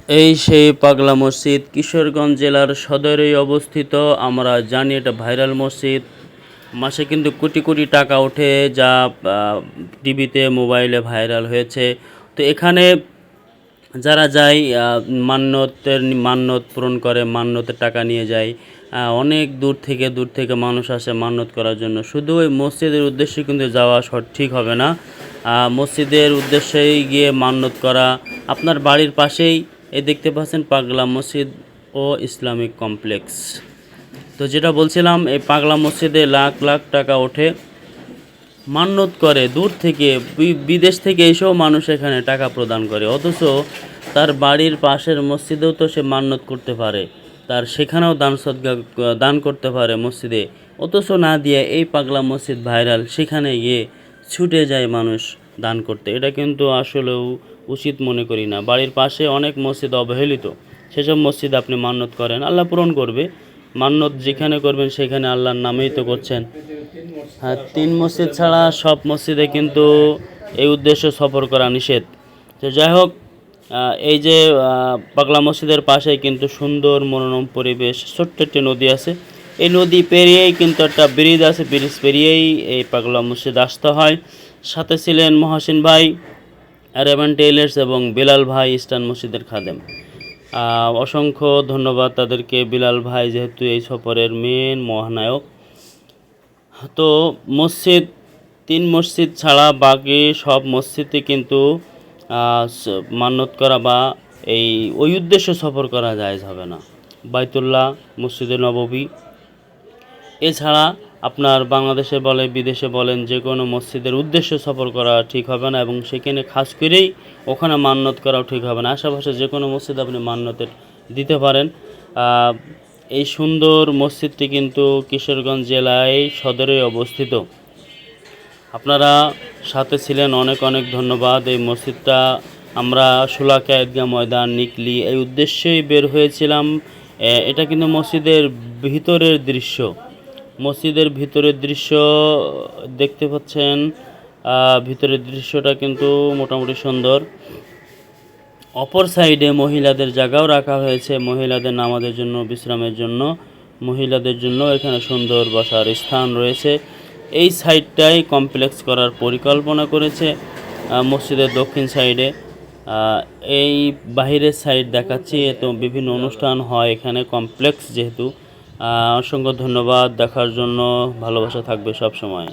এই সেই পাগলা মসজিদ কিশোরগঞ্জ জেলার সদরে অবস্থিত। আমরা জানি এটা ভাইরাল মসজিদ। মাসে কিন্তু কোটি কোটি টাকা ওঠে, যা টিভিতে মোবাইলে ভাইরাল হয়েছে। তো এখানে যারা যায় মান্যত পূরণ করে, মান্যতের টাকা নিয়ে যায়। অনেক দূর থেকে মানুষ আসে মান্যত করার জন্য। শুধু ওই মসজিদের উদ্দেশ্যে কিন্তু যাওয়া ঠিক হবে না। মসজিদের উদ্দেশ্যেই গিয়ে মান্যত করা। আপনার বাড়ির পাশেই এই দেখতে পাচ্ছেন পাগলা মসজিদ ও ইসলামিক কমপ্লেক্স। তো যেটা বলছিলাম, এই পাগলা মসজিদে লাখ লাখ টাকা ওঠে, মান্যত করে দূর থেকে, বিদেশ থেকে এসেও মানুষ এখানে টাকা প্রদান করে। অথচ তার বাড়ির পাশের মসজিদেও তো সে মান্যত করতে পারে, তার সেখানেও দান করতে পারে মসজিদে। অথচ না দিয়ে এই পাগলা মসজিদ ভাইরাল, সেখানে গিয়ে ছুটে যায় মানুষ দান করতে। এটা কিন্তু আসলেও উচিত মনে করি না। বাড়ির পাশে অনেক মসজিদ অবহেলিত, সেসব মসজিদ আপনি মান্যত করেন, আল্লাহ পূরণ করবে। মান্যত যেখানে করবেন সেখানে আল্লাহর নামেই তো করছেন। হ্যাঁ, 3 মসজিদ ছাড়া সব মসজিদে কিন্তু এই উদ্দেশ্য সফর করা নিষেধ। তো যাই হোক, এই যে পাগলা মসজিদের পাশেই কিন্তু সুন্দর মনোরম পরিবেশ, ছোট্ট একটি নদী আছে। এই নদী পেরিয়েই কিন্তু একটা ব্রিজ আছে, ব্রিজ পেরিয়েই এই পাগলা মসজিদ আসতে হয়। সাথে ছিলেন মহসিন ভাই, রেবান টেইলার্স এবং বিলাল ভাই, ইস্টার্ন মসজিদের খাদেম। অসংখ্য ধন্যবাদ তাদেরকে। বিলাল ভাই যেহেতু এই সফরের মেন মহানায়ক। তো মসজিদ, 3 মসজিদ ছাড়া বাকি সব মসজিদে কিন্তু মান্যত করা বা ওই উদ্দেশ্য সফর করা জায়েজ হবে না। বাইতুল্লাহ, মসজিদে নববী, এছাড়া আপনার বাংলাদেশে বলে বিদেশে বলেন, যে কোনো মসজিদের উদ্দেশ্য সফর করা ঠিক হবে না, এবং সেখানে খাস করেই ওখানে মান্যত করাও ঠিক হবে না। আশেপাশে যে কোনো মসজিদ আপনি মান্যতের দিতে পারেন। এই সুন্দর মসজিদটি কিন্তু কিশোরগঞ্জ জেলায় সদরে অবস্থিত। আপনারা সাথে ছিলেন, অনেক অনেক ধন্যবাদ। এই মসজিদটা আমরা শোলাকিয়া ঈদগাহ ময়দান, নিকলি এই উদ্দেশ্যেই বের হয়েছিলাম। এটা কিন্তু মসজিদের ভিতরের দৃশ্য। মসজিদের ভিতরের দৃশ্য দেখতে পাচ্ছেন। ভিতরের দৃশ্যটা কিন্তু মোটামুটি সুন্দর। অপর সাইডে মহিলাদের জায়গাও রাখা হয়েছে, মহিলাদের নামাজের জন্য, বিশ্রামের জন্য। মহিলাদের জন্য এখানে সুন্দর বসার স্থান রয়েছে। এই সাইডটাই কমপ্লেক্স করার পরিকল্পনা করেছে মসজিদের দক্ষিণ সাইডে। এই বাহিরের সাইড দেখাচ্ছি, তো বিভিন্ন অনুষ্ঠান হয় এখানে, কমপ্লেক্স যেহেতু। অসংখ্য ধন্যবাদ দেখার জন্য। ভালোবাসা থাকবে সব সময়।